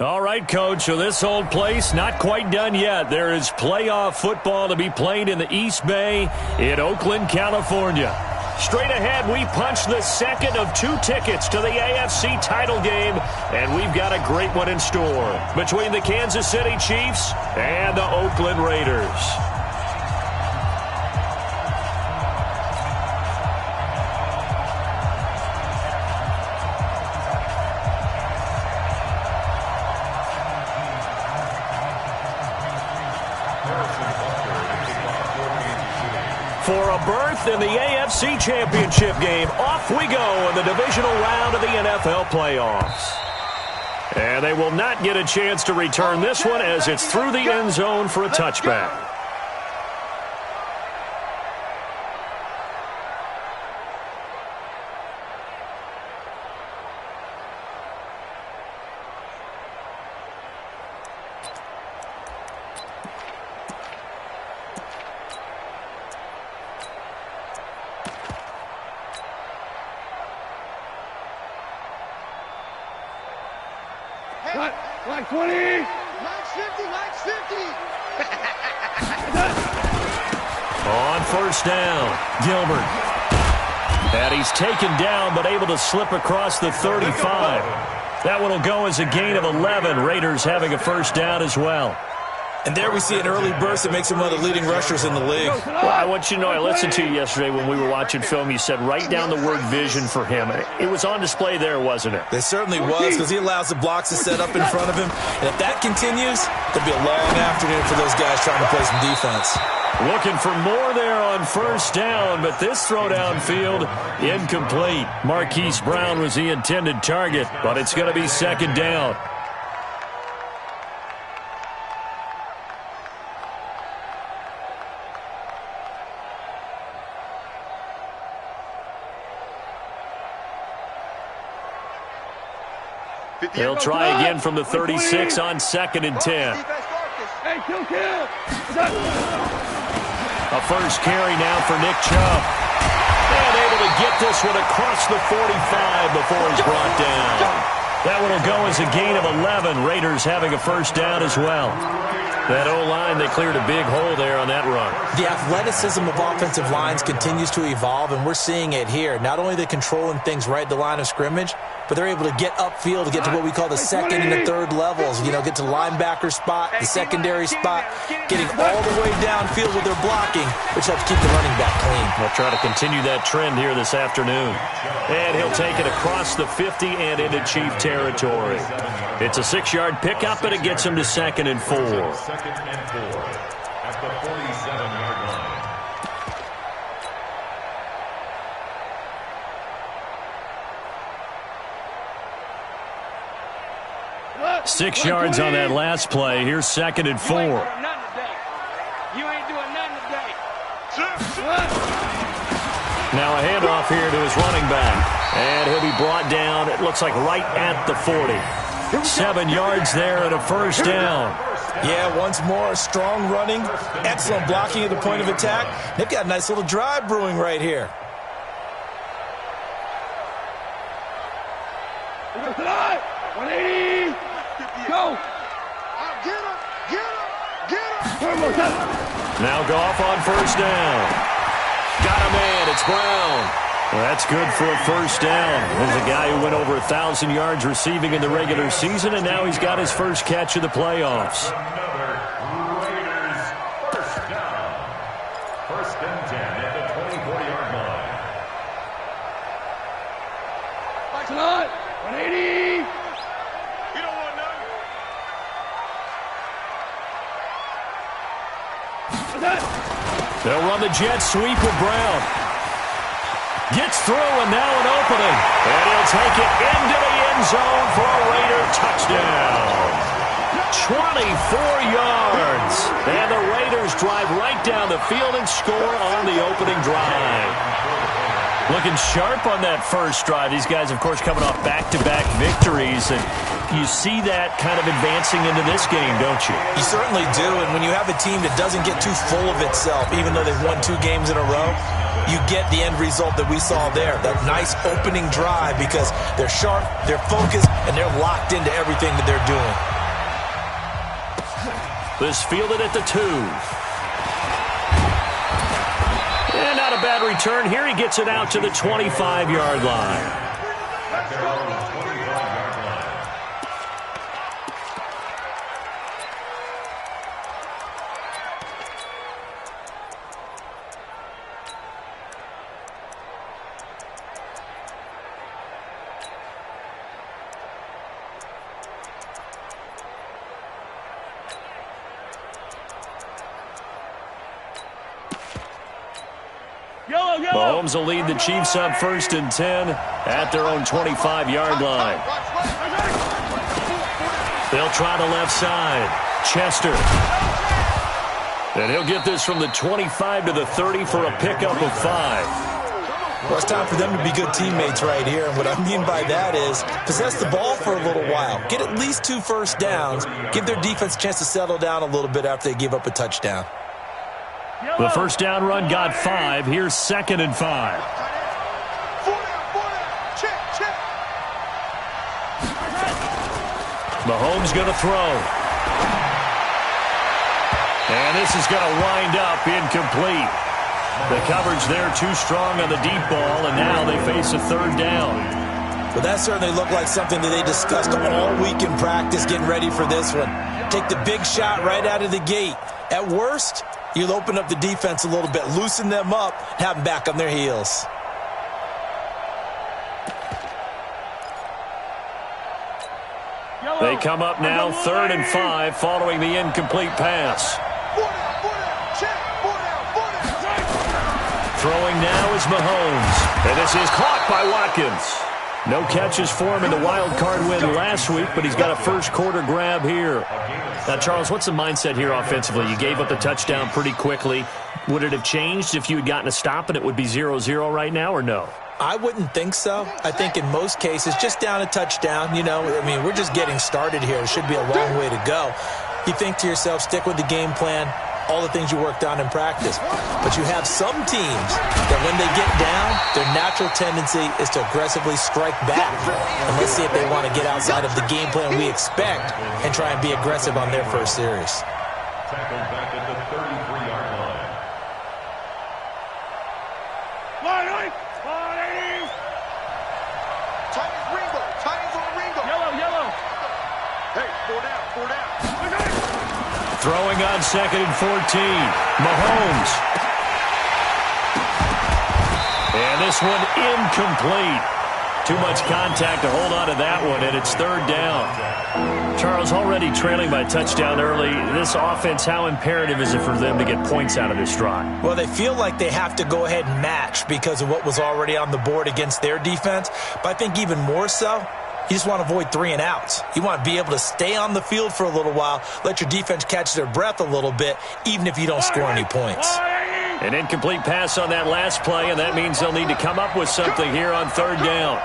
All right, Coach, so this old place not quite done yet. There is playoff football to be played in the East Bay in Oakland, California. Straight ahead, we punch the second of 2 tickets to the AFC title game, and we've got a great one in store between the Kansas City Chiefs and the Oakland Raiders. For a berth in the AFC Championship game, off we go in the divisional round of the NFL playoffs. And they will not get a chance to return this one as it's through the end zone for a touchback. Like 20! Like 50, like 50! On first down, Gilbert. And he's taken down but able to slip across the 35. That one will go as a gain of 11. Raiders having a first down as well. And there we see an early burst that makes him one of the leading rushers in the league. Well, I want you to know, I listened to you yesterday when we were watching film. You said write down the word vision for him. It was on display there, wasn't it? It certainly was, because he allows the blocks to set up in front of him. And if that continues, there'll be a long afternoon for those guys trying to play some defense. Looking for more there on first down, but this throw downfield incomplete. Marquise Brown was the intended target, but it's going to be second down. They'll try again from the 36 on 2nd and 10. A first carry now for Nick Chubb. And able to get this one across the 45 before he's brought down. That one will go as a gain of 11. Raiders having a first down as well. That O-line, they cleared a big hole there on that run. The athleticism of offensive lines continues to evolve, and we're seeing it here. Not only are they controlling things right at the line of scrimmage, but they're able to get upfield to get to what we call the second and the third levels. You know, get to the linebacker spot, the secondary spot, getting all the way downfield with their blocking, which helps keep the running back clean. We'll try to continue that trend here this afternoon. And he'll take it across the 50 and into Chief territory. It's a 6-yard pickup, and it gets him to 2nd and 4. 2nd and 4 at the 47-yard line. 6 yards on that last play. Here's 2nd and 4. You ain't doing nothing today. Now a handoff here to his running back. And he'll be brought down, it looks like right at the 40. 7 yards there and a first down. Yeah, once more, strong running, excellent blocking at the point of attack. They've got a nice little drive brewing right here. Tonight, 180. Go. Get him. Now Goff on first down. Got a man, it's Brown. Well, that's good for a first down. There's a guy who went over 1,000 yards receiving in the regular season, and now he's got his first catch of the playoffs. Raiders first down. 1st and 10 at the 24-yard line. Tonight, 180. You don't want none. They'll run the jet sweep with Brown. Gets through, and now an opening. And he'll take it into the end zone for a Raider touchdown. 24 yards. And the Raiders drive right down the field and score on the opening drive. Looking sharp on that first drive. These guys, of course, coming off back-to-back victories. And you see that kind of advancing into this game, don't you? You certainly do. And when you have a team that doesn't get too full of itself, even though they've won 2 games in a row, you get the end result that we saw there. That nice opening drive because they're sharp, they're focused, and they're locked into everything that they're doing. This fielded at the 2. And not a bad return here. He gets it out to the 25-yard line. Mahomes will lead the Chiefs up 1st and 10 at their own 25-yard line. They'll try the left side. Chester. And he'll get this from the 25 to the 30 for a pickup of 5. Well, it's time for them to be good teammates right here. And what I mean by that is possess the ball for a little while. Get at least 2 first downs. Give their defense a chance to settle down a little bit after they give up a touchdown. The first down run got 5. Here's 2nd and 5. Mahomes going to throw. And this is going to wind up incomplete. The coverage there too strong on the deep ball, and now they face a 3rd down. Well, that certainly looked like something that they discussed all week in practice, getting ready for this one. Take the big shot right out of the gate. At worst, you'll open up the defense a little bit, loosen them up, have them back on their heels. They come up now 3rd and 5 following the incomplete pass. Throwing now is Mahomes. And this is caught by Watkins. No catches for him in the wild card win last week, but he's got a first quarter grab here. Now, Charles, what's the mindset here offensively? You gave up the touchdown pretty quickly. Would it have changed if you had gotten a stop and it would be 0-0 right now, or no? I wouldn't think so. I think in most cases, just down a touchdown, we're just getting started here. It should be a long way to go. You think to yourself, stick with the game plan, all the things you worked on in practice. But you have some teams that when they get down, their natural tendency is to aggressively strike back. And let's see if they want to get outside of the game plan we expect and try and be aggressive on their first series. Tackled back at the 33-yard line. Line. Titans on Ringo. Yellow. Hey, 4 down. Throwing on 2nd and 14. Mahomes. And this one incomplete. Too much contact to hold on to that one, and it's 3rd down. Charles, already trailing by touchdown early. This offense, how imperative is it for them to get points out of this drive? Well, they feel like they have to go ahead and match because of what was already on the board against their defense. But I think even more so, you just want to avoid 3 and outs. You want to be able to stay on the field for a little while, let your defense catch their breath a little bit, even if you don't score any points. An incomplete pass on that last play, and that means they'll need to come up with something here on 3rd down.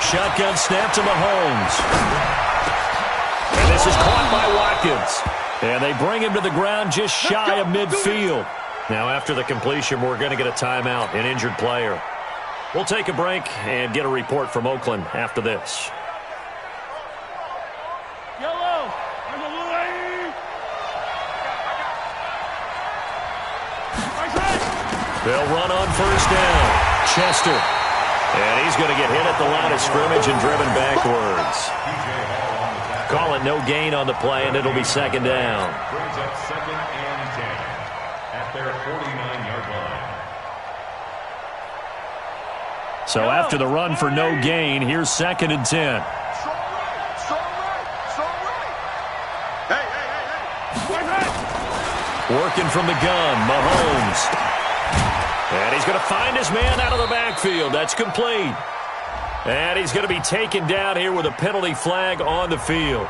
Shotgun snap to Mahomes. And this is caught by Watkins. And they bring him to the ground just shy of midfield. Now after the completion, we're going to get a timeout, an injured player. We'll take a break and get a report from Oakland after this. Yellow. They'll run on 1st down. Chester. And he's going to get hit at the line of scrimmage and driven backwards. Call it no gain on the play, and it'll be 2nd down. Brings up 2nd and 10 at their 49-yard line. So after the run for no gain, here's 2nd and 10. Working from the gun, Mahomes. And he's going to find his man out of the backfield. That's complete. And he's going to be taken down here with a penalty flag on the field.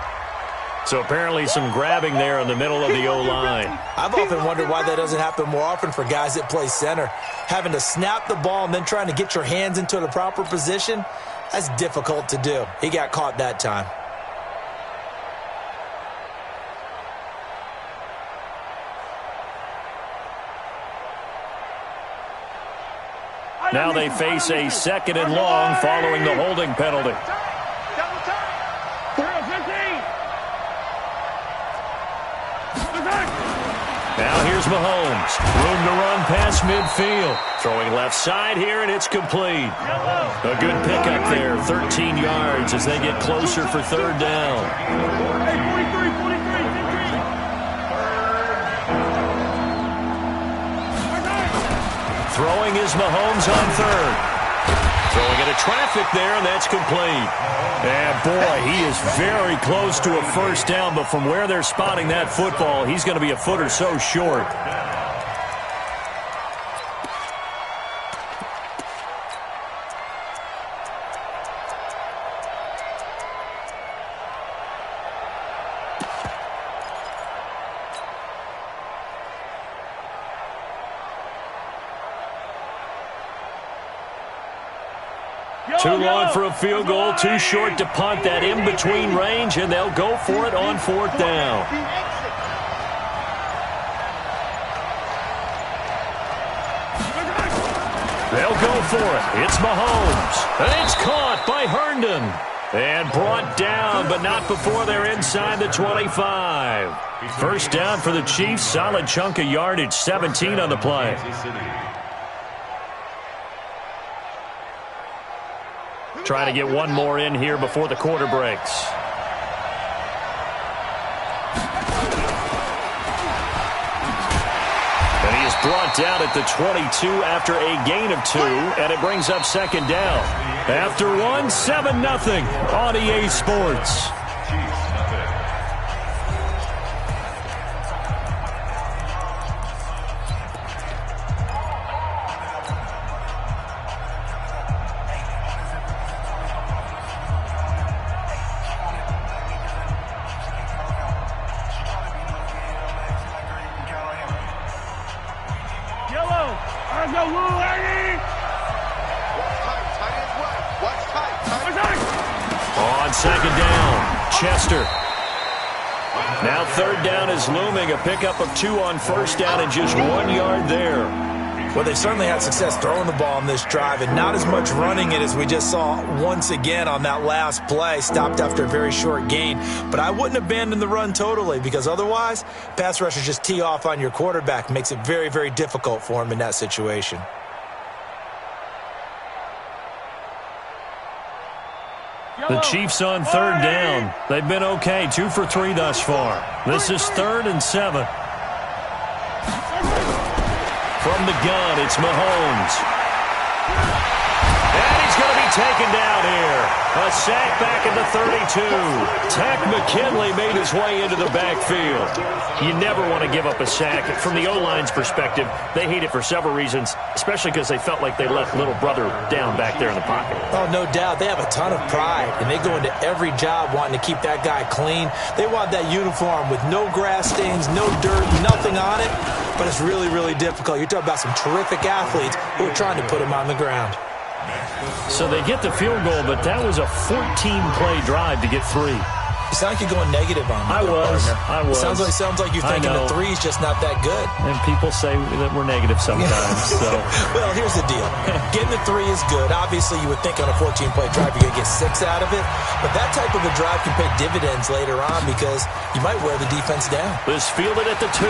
So apparently some grabbing there in the middle of the O-line. I've often wondered why that doesn't happen more often for guys that play center. Having to snap the ball and then trying to get your hands into the proper position, that's difficult to do. He got caught that time. Now they face a 2nd and long following the holding penalty. Now here's Mahomes. Room to run past midfield. Throwing left side here, and it's complete. A good pickup there, 13 yards as they get closer for third down. Hey, 43. Throwing is Mahomes on third. Throwing into traffic there, and that's complete. And boy, he is very close to a first down, but from where they're spotting that football, he's going to be a foot or so short. Too long for a field goal, too short to punt that in-between range, and they'll go for it on fourth down. They'll go for it. It's Mahomes. And it's caught by Herndon. And brought down, but not before they're inside the 25. First down for the Chiefs. Solid chunk of yardage, 17 on the play. Trying to get one more in here before the quarter breaks. And he is brought down at the 22 after a gain of 2, and it brings up second down. After one, 7-0 on EA Sports. On second down, Chester. Now third down is looming. A pickup of 2 on first down and just 1 yard there. Well, they've certainly had success throwing the ball on this drive and not as much running it as we just saw once again on that last play. Stopped after a very short gain. But I wouldn't abandon the run totally because otherwise, pass rushers just tee off on your quarterback. Makes it very, very difficult for him in that situation. The Chiefs on third down. They've been okay, 2 for 3 thus far. This is 3rd and 7. From the gun, it's Mahomes. And he's going to be taken down here. A sack back at the 32. Tack McKinley made his way into the backfield. You never want to give up a sack. From the O-line's perspective, they hate it for several reasons, especially because they felt like they left little brother down back there in the pocket. Oh, no doubt. They have a ton of pride, and they go into every job wanting to keep that guy clean. They want that uniform with no grass stains, no dirt, nothing on it, but it's really, really difficult. You're talking about some terrific athletes who are trying to put him on the ground. So they get the field goal, but that was a 14-play drive to get 3. You sound like you're going negative on me. I was. Sounds like you're thinking the 3's just not that good. And people say that we're negative sometimes. So. Well, here's the deal. Getting the 3 is good. Obviously, you would think on a 14-play drive you're going to get 6 out of it. But that type of a drive can pay dividends later on because you might wear the defense down. This fielded at the 2.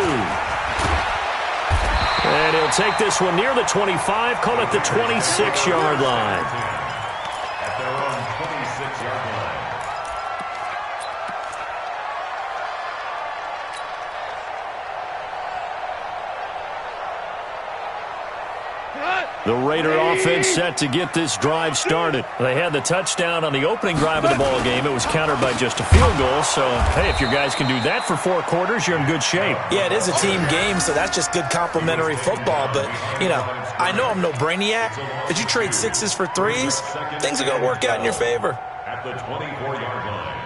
And he'll take this one near the 25, call it the 26-yard line. At their own 26-yard line. The Raider offense set to get this drive started. They had the touchdown on the opening drive of the ball game. It was countered by just a field goal. So, hey, if your guys can do that for 4 quarters, you're in good shape. Yeah, it is a team game, so that's just good complimentary football. But, you know, I know I'm no brainiac, but you trade 6s for 3s, things are going to work out in your favor. At the 24-yard line.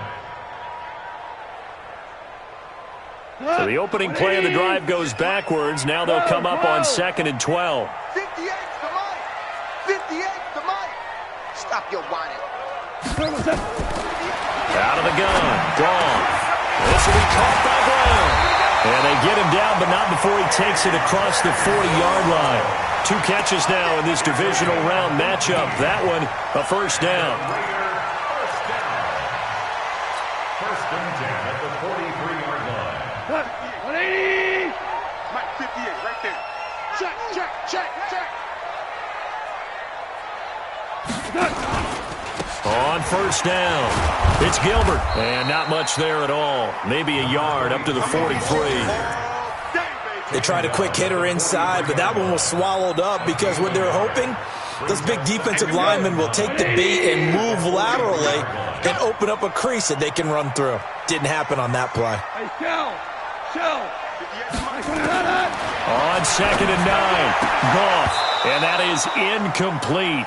So the opening play of the drive goes backwards. Now they'll come up on 2nd and 12. 58 to Mike. 58 to Mike. Stop your whining. Out of the gun. Gone. This will be caught by Brown. And they get him down, but not before he takes it across the 40-yard line. 2 catches now in this divisional round matchup. That one, a first down. First and 10 at the 43-yard line. first down. It's Gilbert. And not much there at all. Maybe a yard up to the 43. They tried a quick hitter inside, but that one was swallowed up because what they're hoping, those big defensive linemen will take the bait and move laterally and open up a crease that they can run through. Didn't happen on that play. Hey, Shell. On 2nd and 9, Goff. And that is incomplete.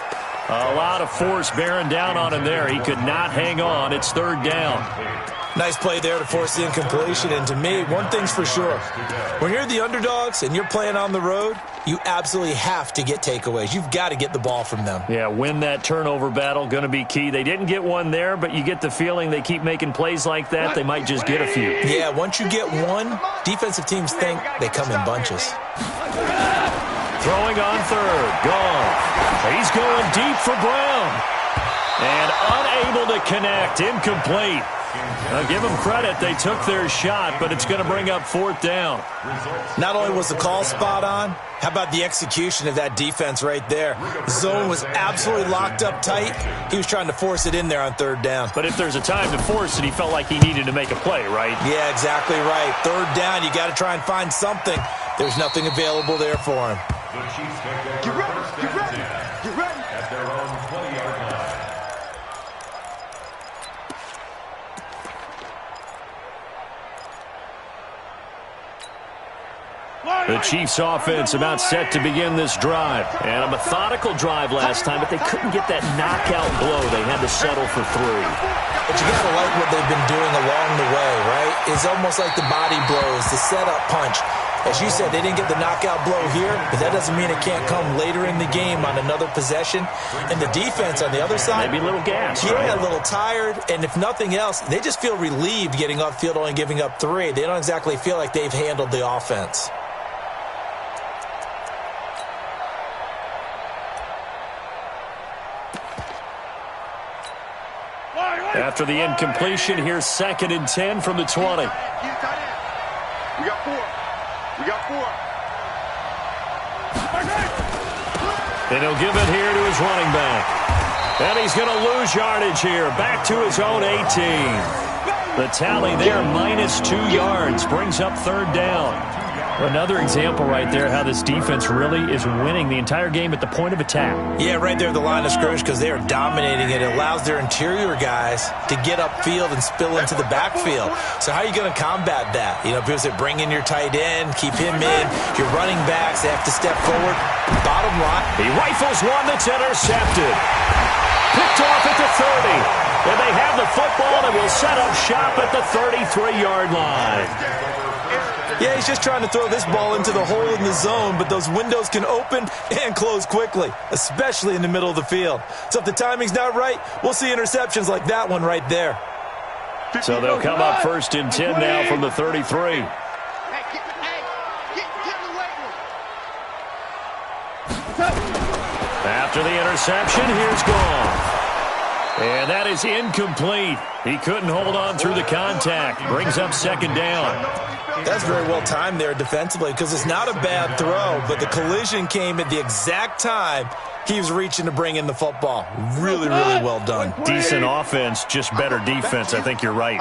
A lot of force bearing down on him there. He could not hang on. It's 3rd down. Nice play there to force the incompletion. And to me, one thing's for sure. When you're the underdogs and you're playing on the road, you absolutely have to get takeaways. You've got to get the ball from them. Yeah, win that turnover battle, going to be key. They didn't get one there, but you get the feeling they keep making plays like that, they might just get a few. Yeah, once you get one, defensive teams think they come in bunches. Throwing on 3rd, Goff. He's going deep for Brown. And unable to connect, incomplete. Now, give them credit. They took their shot, but it's going to bring up 4th down. Not only was the call spot on, how about the execution of that defense right there? The zone was absolutely locked up tight. He was trying to force it in there on 3rd down. But if there's a time to force it, he felt like he needed to make a play, right? Yeah, exactly right. 3rd down, you got to try and find something. There's nothing available there for him. The Chiefs take over first and 10 at their own 20-yard line. The Chiefs offense about set to begin this drive. And a methodical drive last time, but they couldn't get that knockout blow. They had to settle for 3. But you got to like what they've been doing along the way, right? It's almost like the body blows, the setup punch. As you said, they didn't get the knockout blow here, but that doesn't mean it can't come later in the game on another possession. And the defense on the other side, maybe a little gas, yeah, right? A little tired. And if nothing else, they just feel relieved getting upfield, only giving up 3. They don't exactly feel like they've handled the offense. After the incompletion, here's 2nd and 10 from the 20. We got 4. And he'll give it here to his running back. And he's going to lose yardage here. Back to his own 18. The tally there, -2 yards, brings up 3rd down. Another example right there how this defense really is winning the entire game at the point of attack. Yeah, right there at the line of scrimmage because they are dominating it. It allows their interior guys to get upfield and spill into the backfield. So how are you going to combat that? You know, people say bring in your tight end, keep him in. Your running backs, they have to step forward. Bottom line, he rifles one that's intercepted. Picked off at the 30. And they have the football and will set up shop at the 33-yard line. Yeah, he's just trying to throw this ball into the hole in the zone, but those windows can open and close quickly, especially in the middle of the field. So if the timing's not right, we'll see interceptions like that one right there. So they'll come up 1st and 10 now from the 33. After the interception, here's Goff. And that is incomplete. He couldn't hold on through the contact. Brings up 2nd down. That's very well timed there defensively because it's not a bad throw, but the collision came at the exact time he was reaching to bring in the football. Really, really well done. Decent offense, just better defense. I think you're right.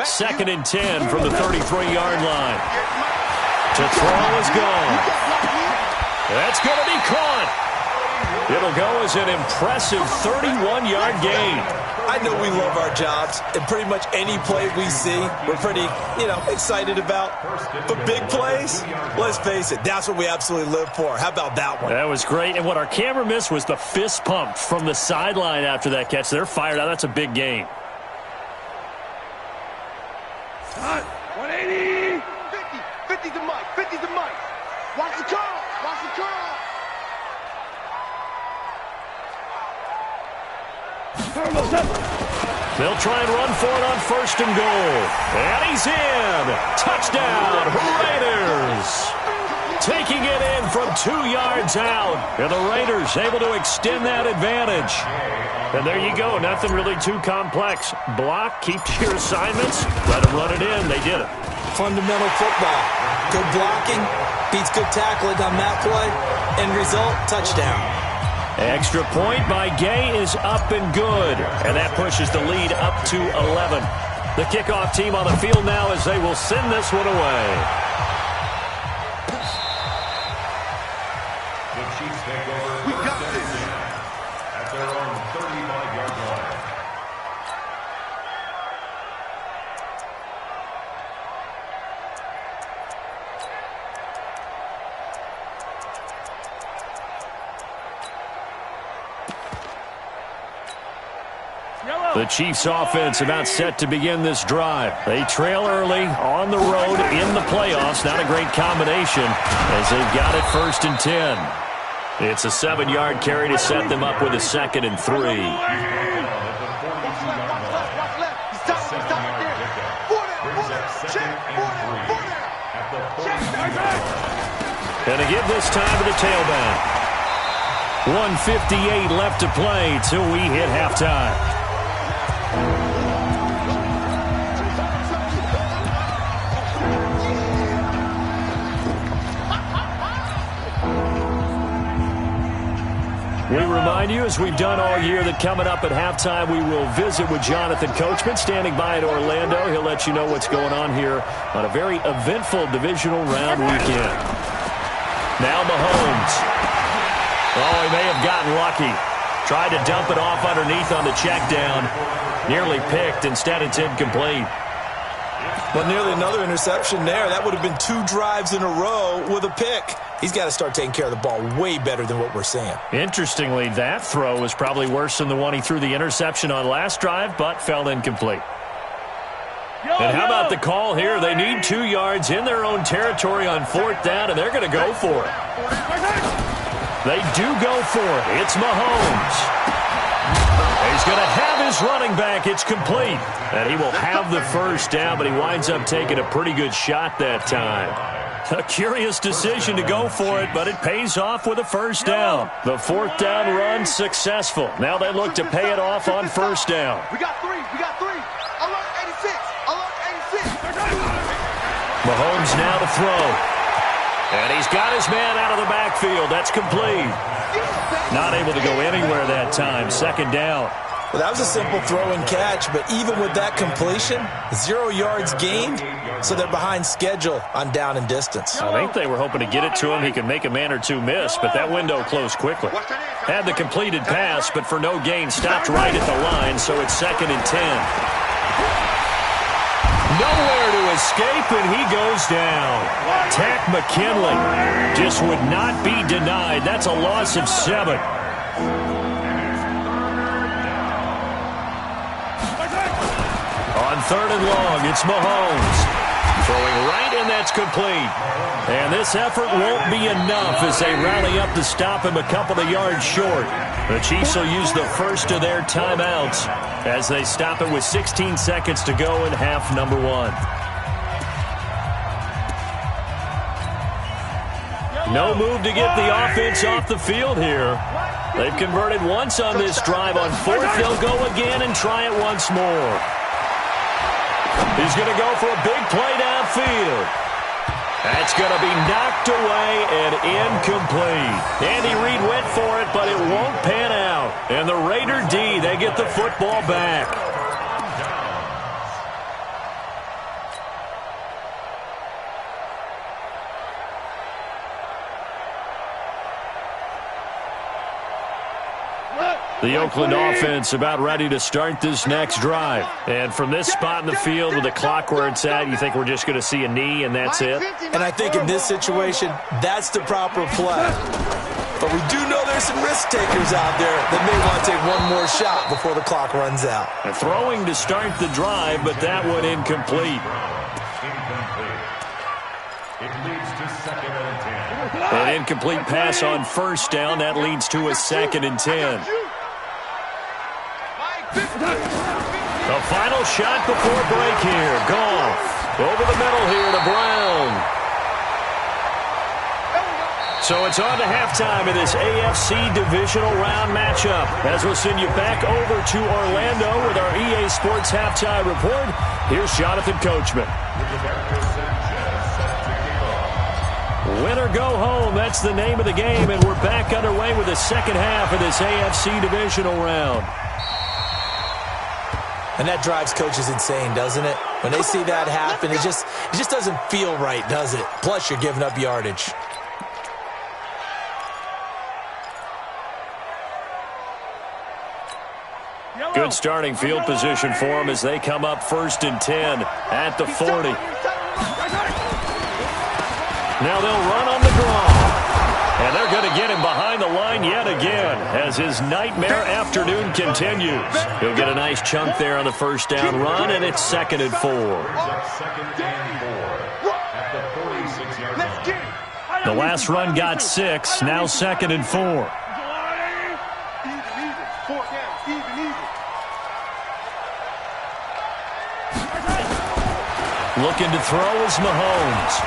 2nd and 10 from the 33-yard line. To throw is gone. That's going to be caught. It'll go as an impressive 31-yard gain. I know we love our jobs, and pretty much any play we see, we're pretty, excited about. But big plays, let's face it, that's what we absolutely live for. How about that one? That was great, and what our camera missed was the fist pump from the sideline after that catch. They're fired out. That's a big gain. 180. 50 to Mike. 50 to Mike. Watch the curl. Watch the curl. They'll try and run for it on 1st and goal. And he's in. Touchdown, Raiders. Taking it in from 2 yards out. And the Raiders able to extend that advantage. And there you go. Nothing really too complex. Block, keep to your assignments, let them run it in. They did it. Fundamental football. Good blocking beats good tackling on that play. End result, touchdown. Extra point by Gay is up and good. And that pushes the lead up to 11. The kickoff team on the field now as they will send this one away. The Chiefs take over first and 10 at their own 35-yard line. The Chiefs offense about set to begin this drive. They trail early on the road in the playoffs. Not a great combination as they've got it 1st and 10. It's a 7-yard carry to set them up with a 2nd and 3. And to give this time to the tailback. 1:58 left to play till we hit halftime. We remind you, as we've done all year, that coming up at halftime, we will visit with Jonathan Coachman, standing by in Orlando. He'll let you know what's going on here on a very eventful divisional round weekend. Now Mahomes. Oh, he may have gotten lucky. Tried to dump it off underneath on the check down. Nearly picked. Instead, it's incomplete. Well, nearly another interception there. That would have been 2 drives in a row with a pick. He's got to start taking care of the ball way better than what we're seeing. Interestingly, that throw was probably worse than the one he threw the interception on last drive, but fell incomplete. And how about the call here? They need 2 yards in their own territory on 4th down, and they're going to go for it. They do go for it. It's Mahomes. He's going to have his running back. It's complete. And he will have the 1st down, but he winds up taking a pretty good shot that time. A curious decision to go for it, but it pays off with a 1st down. The 4th down run successful. Now they look to pay it off on 1st down. We got 3. Alert 86. Alert 86. Mahomes now to throw. And he's got his man out of the backfield. That's complete. Not able to go anywhere that time. 2nd down. Well, that was a simple throw and catch, but even with that completion, 0 yards gained, so they're behind schedule on down and distance. I think they were hoping to get it to him. He could make a man or 2 miss, but that window closed quickly. Had the completed pass, but for no gain, stopped right at the line, so it's 2nd and 10. Nowhere to escape, and he goes down. Tack McKinley just would not be denied. That's a loss of 7. On 3rd and long, it's Mahomes. Throwing right, and that's complete. And this effort won't be enough as they rally up to stop him a couple of yards short. The Chiefs will use the first of their timeouts as they stop it with 16 seconds to go in half number 1. No move to get the offense off the field here. They've converted once on this drive. On 4th, they'll go again and try it once more. He's going to go for a big play downfield. That's going to be knocked away and incomplete. Andy Reid went for it, but it won't pan out. And the Raider D, they get the football back. The Oakland offense about ready to start this next drive. And from this spot in the field with the clock where it's at, you think we're just going to see a knee and that's it? And I think in this situation, that's the proper play. But we do know there's some risk takers out there that may want to take one more shot before the clock runs out. And throwing to start the drive, but that one incomplete. It leads to 2nd and 10. An incomplete pass on 1st down. That leads to a 2nd and 10. The final shot before break here. Goff over the middle here to Brown. So it's on to halftime of this AFC divisional round matchup. As we'll send you back over to Orlando with our EA Sports halftime report. Here's Jonathan Coachman. Win or go home, that's the name of the game, and we're back underway with the second half of this AFC divisional round. And that drives coaches insane, doesn't it? When they see that happen, it just doesn't feel right, does it? Plus, you're giving up yardage. Good starting field position for them as they come up 1st and 10 at the 40. Now they'll run on the draw. And they're going to get him behind the line yet again as his nightmare afternoon continues. He'll get a nice chunk there on the first down run, and it's 2nd and 4. The last run got 6, now 2nd and 4. Looking to throw is Mahomes.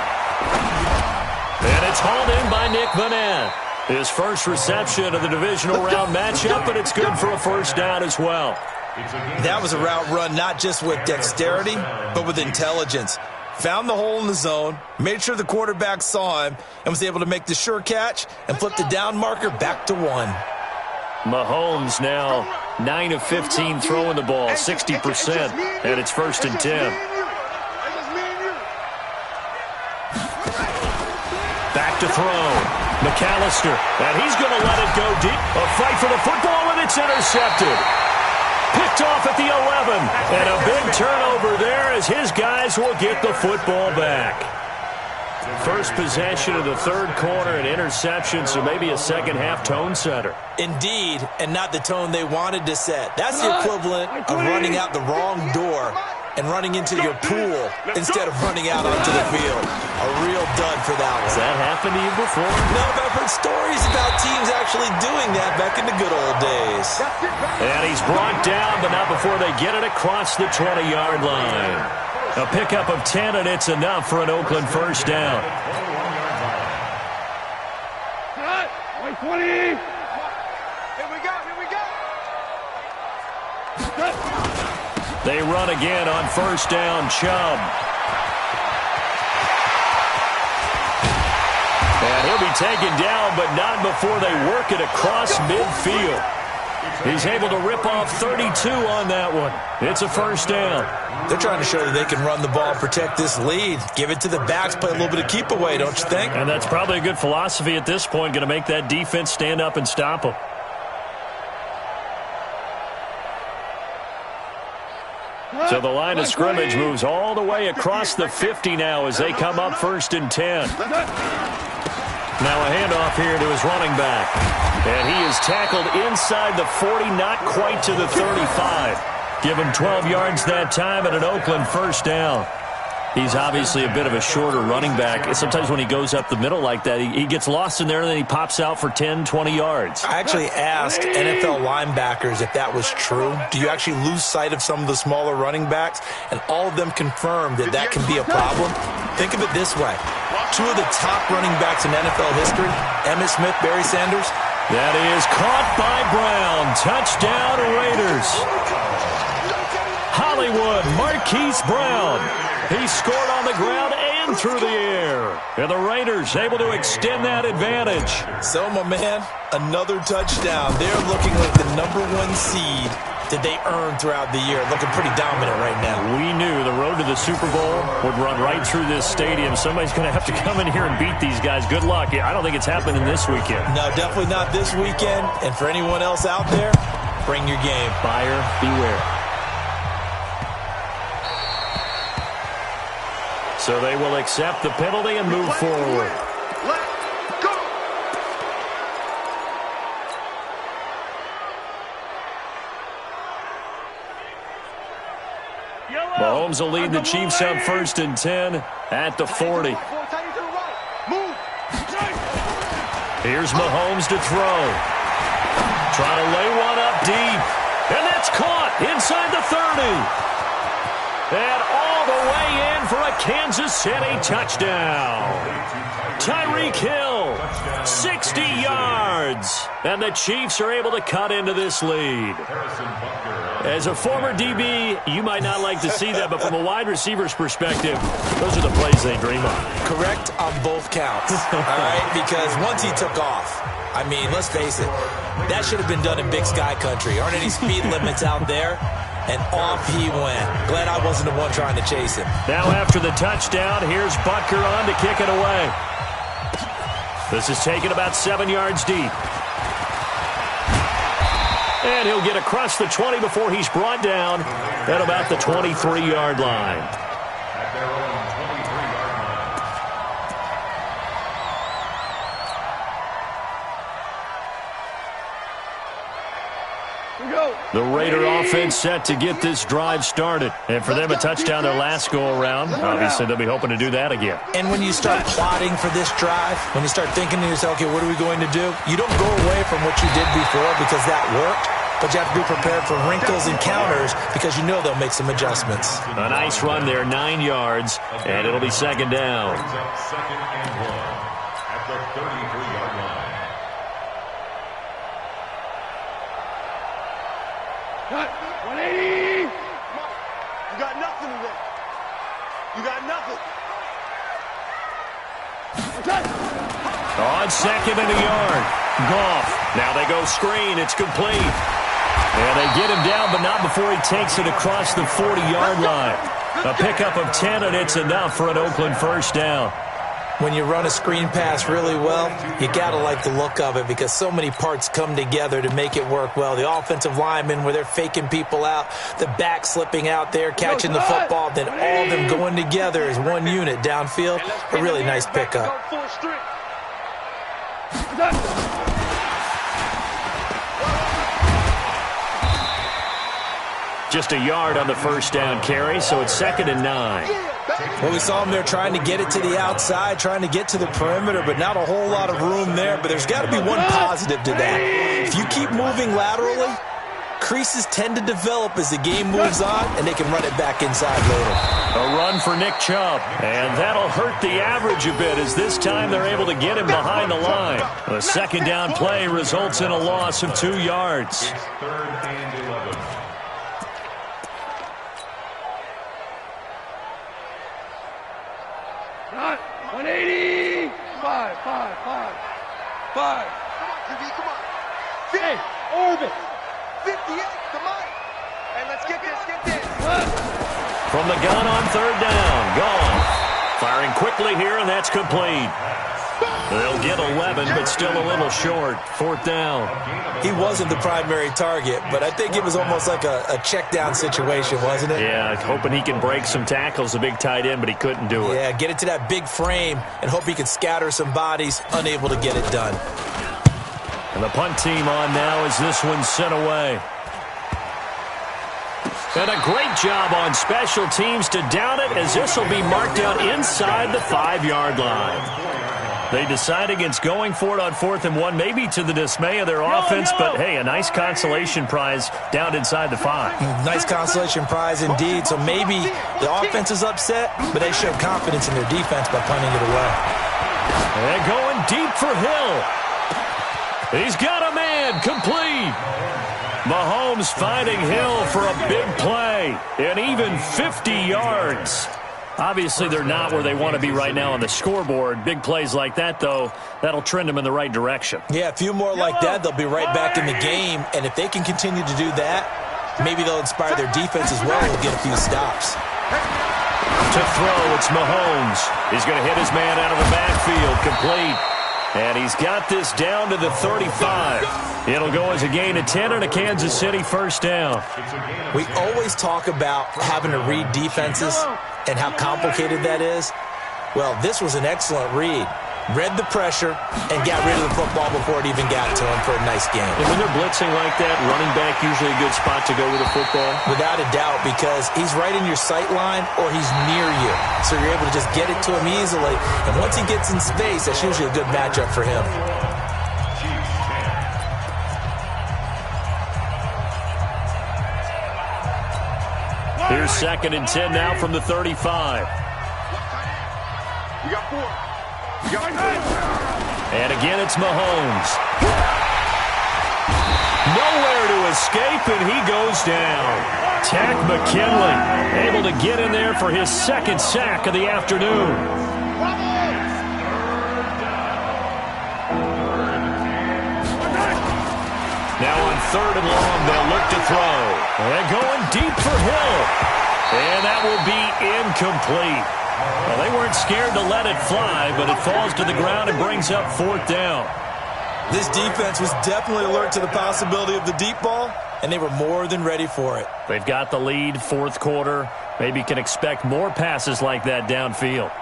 And it's hauled in by Nick Vanette. His first reception of the divisional round matchup, but it's good for a first down as well. That was a route run not just with dexterity, but with intelligence. Found the hole in the zone, made sure the quarterback saw him, and was able to make the sure catch and flip the down marker back to 1. Mahomes now 9 of 15 throwing the ball, 60%, and it's 1st and 10. Back to throw. McAllister, and he's going to let it go deep. A fight for the football, and it's intercepted. Picked off at the 11. And a big turnover there as his guys will get the football back. First possession of the third quarter, an interception, so maybe a second-half tone setter. Indeed, and not the tone they wanted to set. That's the equivalent of running out the wrong door and running into your pool instead of running out onto the field. A real dud for that one. Has that happened to you before? No, but I've heard stories about teams actually doing that back in the good old days. And he's brought down, but not before they get it across the 20-yard line. A pickup of 10, and it's enough for an Oakland first down. 20. Here we go. They run again on first down, Chubb. And he'll be taken down, but not before they work it across midfield. He's able to rip off 32 on that one. It's a first down. They're trying to show that they can run the ball and protect this lead. Give it to the backs, play a little bit of keep away, don't you think? And that's probably a good philosophy at this point, going to make that defense stand up and stop them. So the line of scrimmage moves all the way across the 50 now as they come up 1st and 10. Now a handoff here to his running back. And he is tackled inside the 40, not quite to the 35. Give him 12 yards that time and an Oakland first down. He's obviously a bit of a shorter running back. Sometimes when he goes up the middle like that, he gets lost in there and then he pops out for 10, 20 yards. I actually asked NFL linebackers if that was true. Do you actually lose sight of some of the smaller running backs? And all of them confirmed that that can be a problem. Think of it this way. 2 of the top running backs in NFL history, Emmitt Smith, Barry Sanders. That is caught by Brown. Touchdown Raiders. Hollywood, Marquise Brown. He scored on the ground and through the air. And the Raiders able to extend that advantage. So, my man, another touchdown. They're looking like the #1 seed that they earned throughout the year. Looking pretty dominant right now. We knew the road to the Super Bowl would run right through this stadium. Somebody's going to have to come in here and beat these guys. Good luck. I don't think it's happening this weekend. No, definitely not this weekend. And for anyone else out there, bring your game. Buyer beware. So they will accept the penalty and move forward. Let's go. Mahomes will lead the Chiefs up 1st and 10 at the 40. Here's Mahomes to throw. Trying to lay one up deep. And that's caught inside the 30. And all the way in for a Kansas City touchdown. Tyreek Hill, 60 yards. And the Chiefs are able to cut into this lead. As a former DB, you might not like to see that, but from a wide receiver's perspective, those are the plays they dream of. Correct on both counts, all right? Because once he took off, I mean, let's face it, that should have been done in Big Sky Country. Aren't any speed limits out there? And off he went. Glad I wasn't the one trying to chase him. Now after the touchdown, here's Butker on to kick it away. This is taken about 7 yards deep. And he'll get across the 20 before he's brought down at about the 23-yard line. At their own 23-yard line. The Raider offense set to get this drive started. And for them, a touchdown their last go-around. Obviously, they'll be hoping to do that again. And when you start plotting for this drive, when you start thinking to yourself, okay, what are we going to do? You don't go away from what you did before because that worked. But you have to be prepared for wrinkles and counters because you know they'll make some adjustments. A nice run there, 9 yards, and it'll be second down. Brings up 2nd and 1 at the 33-yard line. Cut. 180. You got nothing today. You got nothing. On 2nd and a yard. Goff. Now they go screen. It's complete. And they get him down, but not before he takes it across the 40-yard line. A pickup of 10, and it's enough for an Oakland first down. When you run a screen pass really well, you got to like the look of it because so many parts come together to make it work well. The offensive linemen, where they're faking people out, the back slipping out there, catching the football, then all of them going together as one unit downfield. A really nice pickup. Just a yard on the first down carry, so it's 2nd and 9. Well, we saw them there trying to get it to the outside, trying to get to the perimeter, but not a whole lot of room there. But there's got to be one positive to that. If you keep moving laterally, creases tend to develop as the game moves on, and they can run it back inside later. A run for Nick Chubb, and that'll hurt the average a bit as this time they're able to get him behind the line. The second down play results in a loss of 2 yards. It's 3rd and 11. Cut. 180. 5. Come on, QB, come on. Hey, orbit. 58, the mic. Hey, let's get this, From the gun on 3rd down, Goff. Firing quickly here, and that's complete. They'll get 11, but still a little short. 4th down. He wasn't the primary target, but I think it was almost like a check down situation, wasn't it? Yeah, hoping he can break some tackles, a big tight end, but he couldn't do it. Yeah, get it to that big frame and hope he can scatter some bodies, unable to get it done. And the punt team on now as this one's sent away. And a great job on special teams to down it as this will be marked down inside the 5-yard line. They decide against going for it on 4th and 1, maybe to the dismay of their offense, but hey, a nice consolation prize down inside the 5. Nice consolation prize indeed. So maybe the offense is upset, but they showed confidence in their defense by punting it away. And going deep for Hill. He's got a man, complete. Mahomes finding Hill for a big play, and even 50 yards. Obviously, they're not where they want to be right now on the scoreboard. Big plays like that, though, that'll trend them in the right direction. Yeah, a few more like that, they'll be right back in the game. And if they can continue to do that, maybe they'll inspire their defense as well and get a few stops. To throw, it's Mahomes. He's going to hit his man out of the backfield, complete. And he's got this down to the 35. It'll go as a gain of 10 and a Kansas City first down. We always talk about having to read defenses and how complicated that is. Well, this was an excellent read. Read the pressure and got rid of the football before it even got to him for a nice game. And when they're blitzing like that, running back usually a good spot to go with the football? Without a doubt, because he's right in your sight line or he's near you. So you're able to just get it to him easily. And once he gets in space, that's usually a good matchup for him. Here's 2nd and 10 now from the 35. You got 4. And again, it's Mahomes. Nowhere to escape, and he goes down. Tack McKinley able to get in there for his second sack of the afternoon. Now on 3rd and long, they'll look to throw. They're going deep for Hill. And that will be incomplete. Well, they weren't scared to let it fly, but it falls to the ground and brings up 4th down. This defense was definitely alert to the possibility of the deep ball, and they were more than ready for it. They've got the lead, 4th quarter. Maybe can expect more passes like that downfield.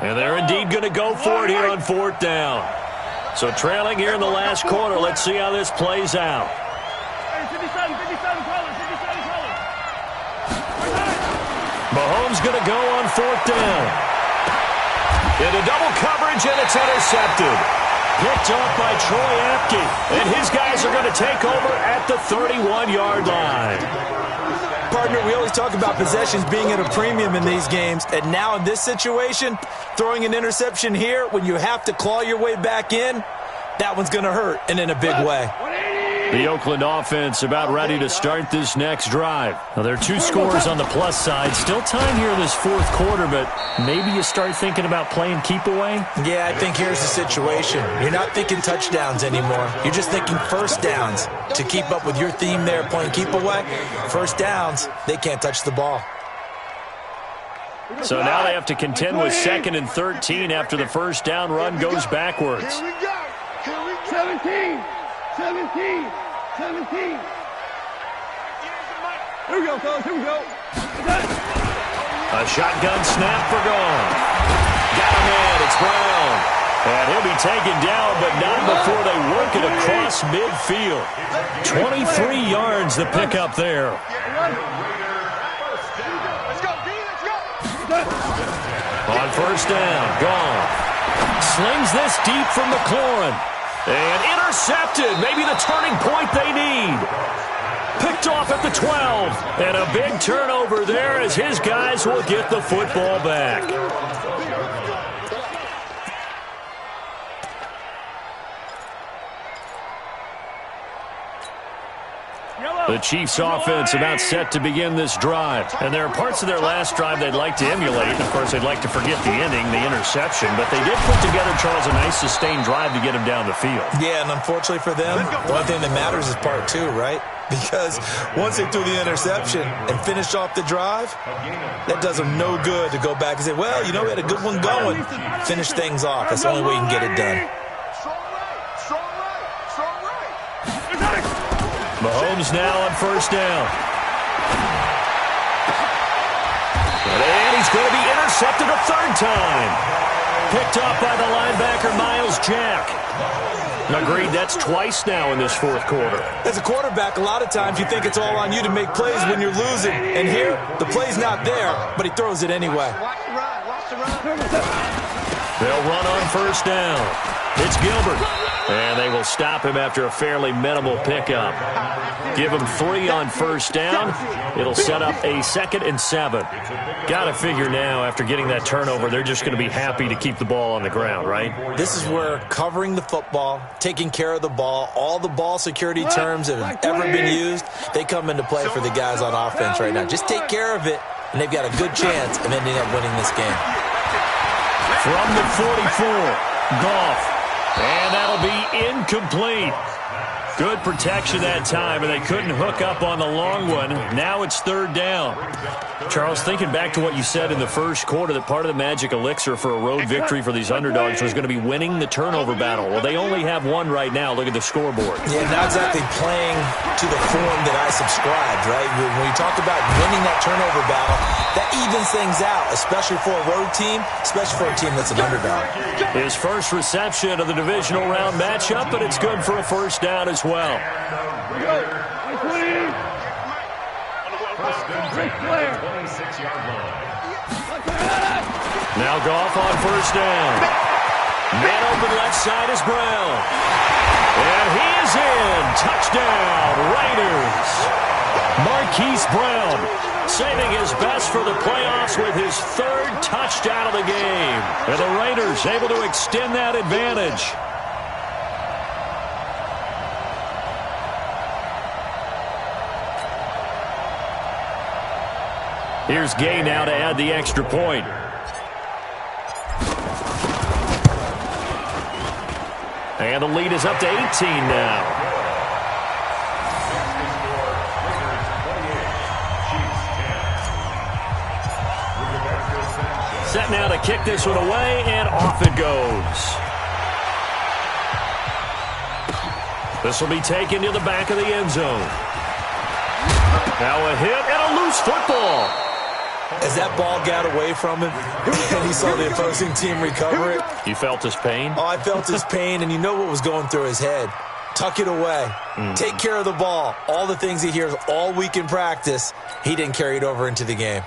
And they're indeed going to go for it here on 4th down. So trailing here in the last quarter. Let's see how this plays out. Mahomes going to go on 4th down. Into double coverage, and it's intercepted. Picked off by Troy Apke. And his guys are going to take over at the 31-yard line. Partner, we always talk about possessions being at a premium in these games, and now in this situation, throwing an interception here when you have to claw your way back in, that one's going to hurt, and in a big way. The Oakland offense about ready to start this next drive. Now, there are 2 scores on the plus side. Still time here in this 4th quarter, but maybe you start thinking about playing keep away? Yeah, I think here's the situation. You're not thinking touchdowns anymore. You're just thinking first downs. To keep up with your theme there, playing keep away, first downs, they can't touch the ball. So now they have to contend with 2nd and 13 after the first down run goes backwards. Here we go. 17. 17. 17. Here we go, fellas. Here we go. A shotgun snap for Gone. Got him in. It's Brown. And he'll be taken down, but not before they work it across midfield. 23 yards the pickup there. Let's go, D. Let's go. On first down, Gone. Slings this deep from McLaurin. And intercepted. Maybe the turning point they need. Picked off at the 12. And a big turnover there as his guys will get the football back. The Chiefs offense about set to begin this drive. And there are parts of their last drive they'd like to emulate. Of course, they'd like to forget the ending, the interception. But they did put together, Charles, a nice sustained drive to get him down the field. Yeah, and unfortunately for them, the only thing that matters is part 2, right? Because once they threw the interception and finished off the drive, that does them no good to go back and say, well, you know, we had a good one going. Finish things off. That's the only way you can get it done. Mahomes now on first down. And he's going to be intercepted a 3rd time. Picked up by the linebacker, Miles Jack. Agreed, that's twice now in this 4th quarter. As a quarterback, a lot of times you think it's all on you to make plays when you're losing. And here, the play's not there, but he throws it anyway. Watch the run. Watch the run. They'll run on first down. It's Gilbert. And they will stop him after a fairly minimal pickup. Give him 3 on first down. It'll set up a 2nd and 7. Got to figure now, after getting that turnover, they're just going to be happy to keep the ball on the ground, right? This is where covering the football, taking care of the ball, all the ball security terms that have ever been used, they come into play for the guys on offense right now. Just take care of it, and they've got a good chance of ending up winning this game. From the 44, Goff. And that'll be incomplete. Good protection that time, and they couldn't hook up on the long one. Now it's 3rd down. Charles, thinking back to what you said in the first quarter, that part of the magic elixir for a road victory for these underdogs was going to be winning the turnover battle. Well, they only have 1 right now. Look at the scoreboard. Yeah, not exactly playing to the form that I subscribed, right? When you talk about winning that turnover battle, that evens things out, especially for a road team, especially for a team that's an underdog. His first reception of the divisional round matchup, but it's good for a first down as well. Now Goff on first down. Man open left side is Brown. And he is in. Touchdown, Raiders. Marquise Brown saving his best for the playoffs with his third touchdown of the game. And the Raiders able to extend that advantage. Here's Gay now to add the extra point. And the lead is up to 18 now. Set now to kick this one away, and off it goes. This will be taken to the back of the end zone. Now a hit and a loose football. As that ball got away from him and he saw the opposing team recover it. You felt his pain? Oh, I felt his pain, and you know what was going through his head. Tuck it away. Take care of the ball. All the things he hears all week in practice, he didn't carry it over into the game.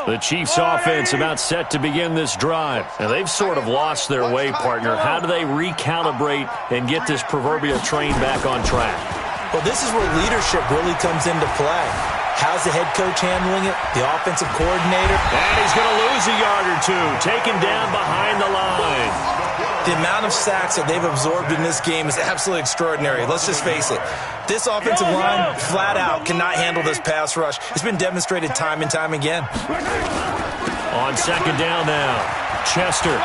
The Chiefs offense about set to begin this drive. And they've sort of lost their way, partner. How do they recalibrate and get this proverbial train back on track? Well, this is where leadership really comes into play. How's the head coach handling it? The offensive coordinator? And he's going to lose a yard or two. Taken down behind the line. The amount of sacks that they've absorbed in this game is absolutely extraordinary. Let's just face it. This offensive line, flat out, cannot handle this pass rush. It's been demonstrated time and time again. On second down now, Chester.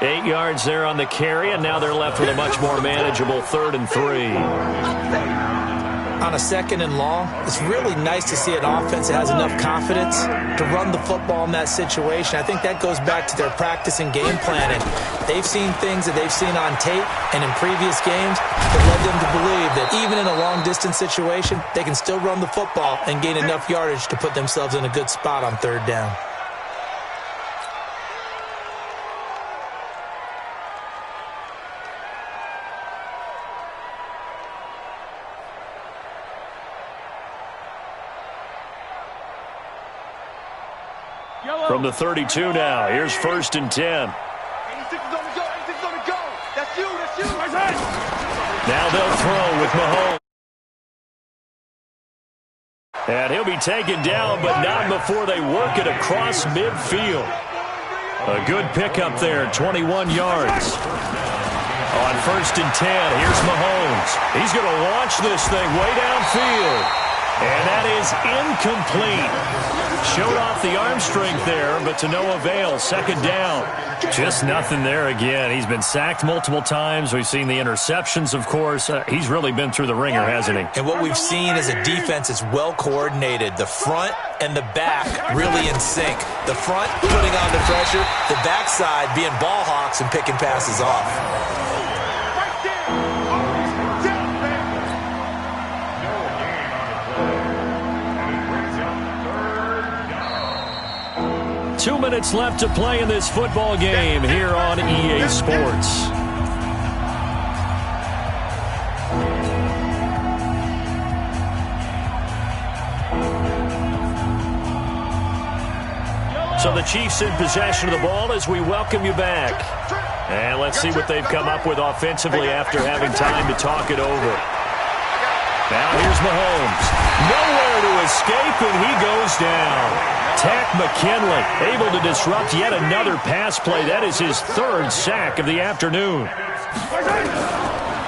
8 yards there on the carry, and now they're left with a much more manageable 3rd and 3. On a 2nd and long, it's really nice to see an offense that has enough confidence to run the football in that situation. I think that goes back to their practice and game planning. They've seen things that they've seen on tape and in previous games that led them to believe that even in a long-distance situation, they can still run the football and gain enough yardage to put themselves in a good spot on 3rd down. From the 32 now, here's 1st and 10. 86 is on the go, 86 is on the go. That's you, that's you. Now they'll throw with Mahomes. And he'll be taken down, but not before they work it across midfield. A good pickup there, 21 yards. On 1st and 10, here's Mahomes. He's going to launch this thing way downfield. And that is incomplete. Showed off the arm strength there, but to no avail. 2nd down. Just nothing there again. He's been sacked multiple times. We've seen the interceptions, of course. He's really been through the ringer, hasn't he? And what we've seen is a defense that's well coordinated. The front and the back really in sync. The front putting on the pressure, the backside being ball hawks and picking passes off. 2 minutes left to play in this football game here on EA Sports. So the Chiefs in possession of the ball as we welcome you back. And let's see what they've come up with offensively after having time to talk it over. Now here's Mahomes. Nowhere to escape, and he goes down. Tack McKinley able to disrupt yet another pass play. That is his 3rd sack of the afternoon.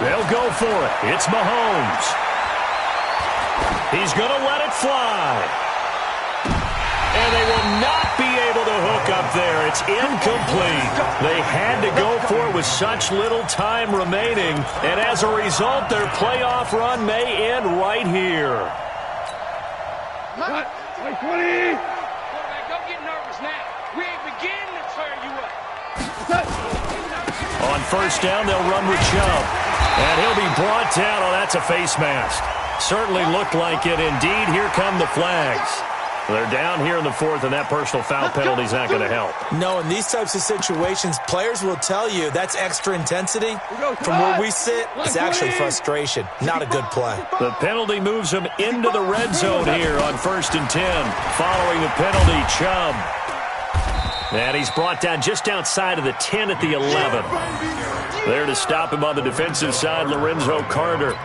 They'll go for it. It's Mahomes. He's going to let it fly. And they will not be able to hook up there. It's incomplete. They had to go for it with such little time remaining. And as a result, their playoff run may end right here. Cut. 20. Don't get nervous now. We ain't beginning to tear you up. On 1st down, they'll run with Chubb. And he'll be brought down. Oh, that's a face mask. Certainly looked like it. Indeed, here come the flags. They're down here in the fourth, and that personal foul penalty is not going to help. No, in these types of situations, players will tell you that's extra intensity. From where we sit, it's actually frustration. Not a good play. The penalty moves him into the red zone here on 1st and 10. Following the penalty, Chubb. And he's brought down just outside of the 10 at the 11. There to stop him on the defensive side, Lorenzo Carter.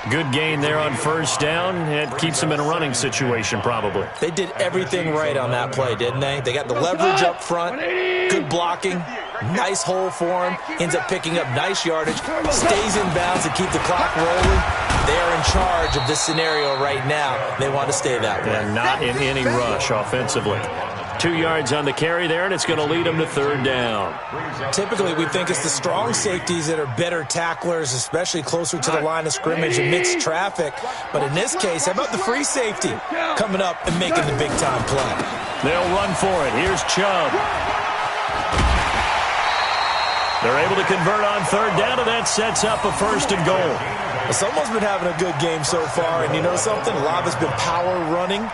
Good gain there on 1st down. It keeps him in a running situation, probably. They did everything right on that play, didn't they? They got the leverage up front, good blocking, nice hole for him, ends up picking up nice yardage, stays in bounds to keep the clock rolling. They're in charge of this scenario right now. They want to stay that way. And not in any rush offensively. 2 yards on the carry there, and it's going to lead them to 3rd down. Typically, we think it's the strong safeties that are better tacklers, especially closer to the line of scrimmage amidst traffic. But in this case, how about the free safety coming up and making the big-time play? They'll run for it. Here's Chubb. They're able to convert on 3rd down, and that sets up a 1st and goal. Well, someone's been having a good game so far, and you know something? A lot has been power running.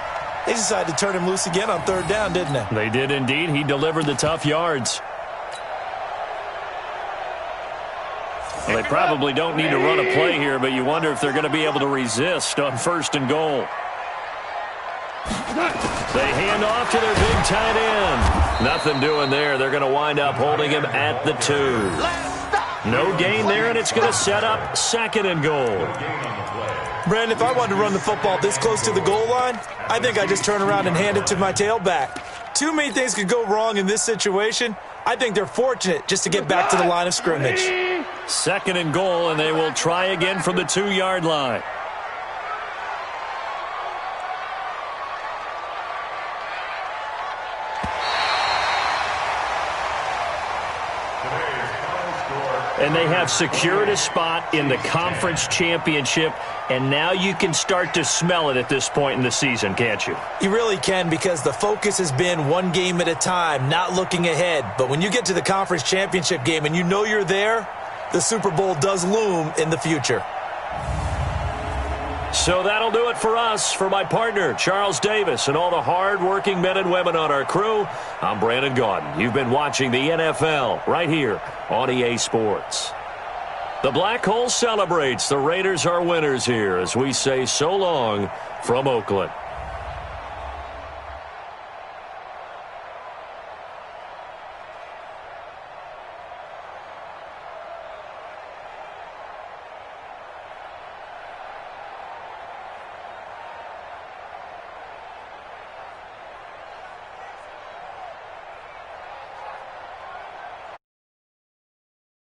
They decided to turn him loose again on 3rd down, didn't they? They did indeed. He delivered the tough yards. Well, they probably don't need to run a play here, but you wonder if they're going to be able to resist on 1st and goal. They hand off to their big tight end. Nothing doing there. They're going to wind up holding him at the 2. No gain there, and it's going to set up 2nd and goal. Brandon, if I wanted to run the football this close to the goal line, I think I'd just turn around and hand it to my tailback. Too many things could go wrong in this situation. I think they're fortunate just to get back to the line of scrimmage. 2nd and goal, and they will try again from the 2-yard line. And they have secured a spot in the conference championship, and now you can start to smell it at this point in the season, can't you? You really can, because the focus has been one game at a time, not looking ahead. But when you get to the conference championship game and you know you're there, the Super Bowl does loom in the future. So that'll do it for us. For my partner, Charles Davis, and all the hard-working men and women on our crew, I'm Brandon Gaudin. You've been watching the NFL right here on EA Sports. The Black Hole celebrates. The Raiders are winners here as we say so long from Oakland.